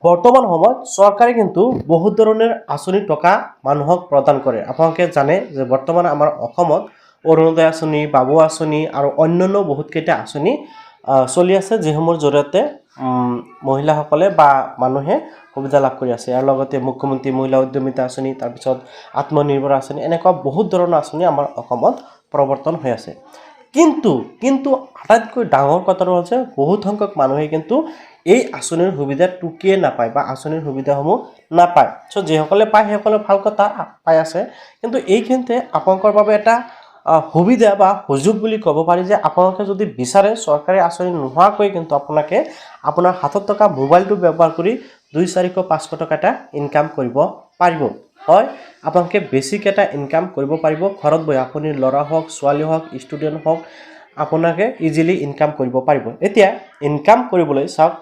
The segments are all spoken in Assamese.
বৰ্তমান সময়ত চৰকাৰে কিন্তু বহুত ধৰণৰ আঁচনি টকা মানুহক প্ৰদান কৰে। আপোনালোকে জানে যে বৰ্তমান আমাৰ অসমত অৰুণোদয় আঁচনি, বাবু আঁচনি আৰু অন্যান্য বহুতকেইটা আঁচনি চলি আছে, যিসমূহৰ জৰিয়তে মহিলাসকলে বা মানুহে সুবিধা লাভ কৰি আছে। ইয়াৰ লগতে মুখ্যমন্ত্ৰী মহিলা উদ্যমিতা আঁচনি, তাৰপিছত আত্মনিৰ্ভৰ আঁচনি, এনেকুৱা বহুত ধৰণৰ আঁচনি আমাৰ অসমত প্ৰৱৰ্তন হৈ আছে। কিন্তু আটাইতকৈ ডাঙৰ কথাটো হৈছে বহুত সংখ্যক মানুহে কিন্তু এই আঁচনিৰ সুবিধা টুকিয়ে নাপায় বা আঁচনিৰ সুবিধাসমূহ নাপায়। চ' যিসকলে পায় সেইসকলে ভাল কথা পাই আছে, কিন্তু এইখিনিতে আপোনালোকৰ বাবে এটা সুবিধা বা সুযোগ বুলি ক'ব পাৰি যে আপোনালোকে যদি বিচাৰে চৰকাৰী আঁচনি নোহোৱাকৈ কিন্তু আপোনালোকে আপোনাৰ হাতত থকা মোবাইলটো ব্যৱহাৰ কৰি 200-400-500 টকা এটা ইনকাম কৰিব পাৰিব। হয়, আপোনালোকে বেছিক এটা ইনকাম কৰিব পাৰিব ঘৰত বহি। আপুনি ল'ৰা হওক, ছোৱালী হওক, ষ্টুডেণ্ট হওক, আপোনালোকে ইজিলি ইনকাম কৰিব পাৰিব। এতিয়া ইনকাম কৰিবলৈ চাওক,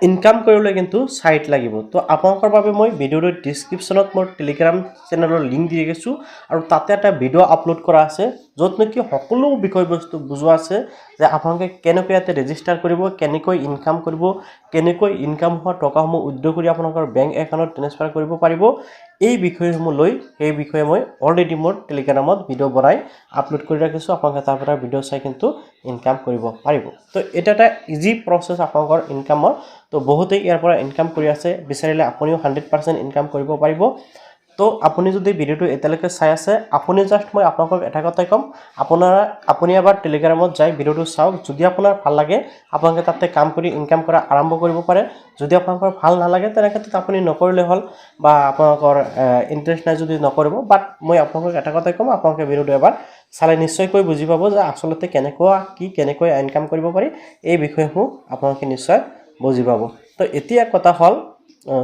ইনকাম কৰিবলৈ কিন্তু সাইট লাগিব। তো আপোনালোকৰ বাবে মই ভিডিঅ'ৰ ডিসক্ৰিপশনত মোৰ টেলিগ্ৰাম চেনেলৰ লিংক দি ৰাখিছোঁ আৰু তাতে এটা ভিডিঅ' আপলোড কৰা আছে য'ত নেকি সকলো বিষয়বস্তু বুজোৱা আছে যে আপোনালোকে কেনেকৈ ইয়াতে ৰেজিষ্টাৰ কৰিব, কেনেকৈ ইনকাম কৰিব, কেনেকৈ ইনকাম হোৱা টকাসমূহ উইথড্ৰ কৰি আপোনালোকৰ বেংক একাউণ্টত ট্ৰান্সফাৰ কৰিব পাৰিব। এই বিষয়সমূহ লৈ সেই বিষয়ে মই অলৰেডি মোৰ টেলিগ্ৰামত ভিডিঅ' বনাই আপলোড কৰি ৰাখিছোঁ। আপোনালোকে তাৰ পৰা ভিডিঅ' চাই কিন্তু ইনকাম কৰিব পাৰিব। তো এটা এটা ইজি প্ৰচেছ আপোনালোকৰ ইনকামৰ। তো বহুতেই ইয়াৰ পৰা ইনকাম কৰি আছে, বিচাৰিলে আপুনিও 100% ইনকাম কৰিব পাৰিব। তো আপুনি যদি ভিডিঅ'টো এতিয়ালৈকে চাই আছে, আপুনি জাষ্ট মই আপোনালোকক এটা কথাই ক'ম, আপুনি এবাৰ টেলিগ্ৰামত যাই ভিডিঅ'টো চাওক। যদি আপোনাৰ ভাল লাগে আপোনালোকে তাতে কাম কৰি ইনকাম কৰা আৰম্ভ কৰিব পাৰে। যদি আপোনালোকৰ ভাল নালাগে তেনেক্ষেত্ৰত আপুনি নকৰিলে হ'ল, বা আপোনালোকৰ ইণ্টাৰেষ্ট নাই যদি নকৰিব। বাট মই আপোনালোকক এটা কথাই ক'ম, আপোনালোকে ভিডিঅ'টো এবাৰ চালে নিশ্চয়কৈ বুজি পাব যে আচলতে কেনেকৈ ইনকাম কৰিব পাৰি। এই বিষয়সমূহ আপোনালোকে নিশ্চয় বুজি পাব। তো এতিয়া কথা হ'ল,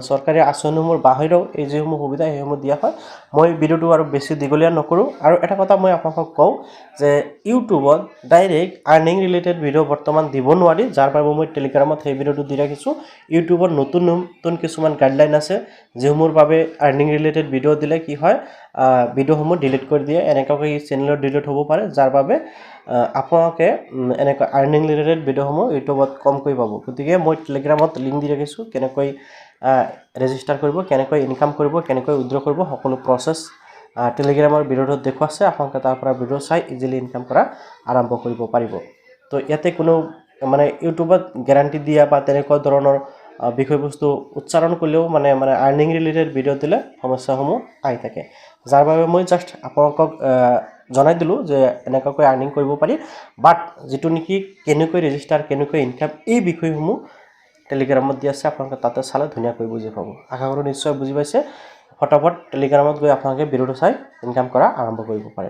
চৰকাৰী আঁচনিসমূহৰ বাহিৰেও এই যিসমূহ সুবিধা সেইসমূহ দিয়া হয়। মই ভিডিঅ'টো আৰু বেছি দীঘলীয়া নকৰোঁ। আৰু এটা কথা মই আপোনালোকক কওঁ যে ইউটিউবত ডাইৰেক্ট আৰ্নিং ৰিলেটেড ভিডিঅ' বৰ্তমান দিব নোৱাৰি, যাৰ বাবে মই টেলিগ্ৰামত সেই ভিডিঅ'টো দি ৰাখিছোঁ। ইউটিউবত নতুন কিছুমান গাইডলাইন আছে, যিসমূহৰ বাবে আৰ্নিং ৰিলেটেড ভিডিঅ' দিলে কি হয়, ভিডিঅ'সমূহ ডিলিট কৰি দিয়ে। এনেকুৱাকৈ চেনেলত ডিলিট হ'ব পাৰে, যাৰ বাবে আপোনালোকে এনেকুৱা আৰ্নিং ৰিলেটেড ভিডিঅ'সমূহ ইউটিউবত কমকৈ পাব। গতিকে মই টেলিগ্ৰামত লিংক দি ৰাখিছোঁ, কেনেকৈ ৰেজিষ্টাৰ কৰিব, কেনেকৈ ইনকাম কৰিব, কেনেকৈ উইথড্ৰ কৰিব, সকলো প্ৰচেছ টেলিগ্ৰামৰ ভিডিঅ'টোত দেখুওৱা আছে। আপোনালোকে তাৰ পৰা ভিডিঅ' চাই ইজিলি ইনকাম কৰা আৰম্ভ কৰিব পাৰিব। তো ইয়াতে কোনো ইউটিউবত গেৰাণ্টি দিয়া বা তেনেকুৱা ধৰণৰ বিষয়বস্তু উচ্চাৰণ কৰিলেও মানে আৰ্নিং ৰিলেটেড ভিডিঅ' দিলে সমস্যাসমূহ আহি থাকে, যাৰ বাবে মই জাষ্ট আপোনালোকক জনাই দিলোঁ যে এনেকুৱাকৈ আৰ্নিং কৰিব পাৰি। বাট যিটো নেকি কেনেকৈ ৰেজিষ্টাৰ, কেনেকৈ ইনকাম, এই বিষয়সমূহ টেলিগ্ৰামত দি আছে। আপোনালোকে তাতে চালে ধুনীয়াকৈ বুজি পাব। আশা কৰোঁ নিশ্চয় বুজি পাইছে। ফটাফট টেলিগ্ৰামত গৈ আপোনালোকে ভিডিঅ'টো চাই ইনকাম কৰা আৰম্ভ কৰিব পাৰে।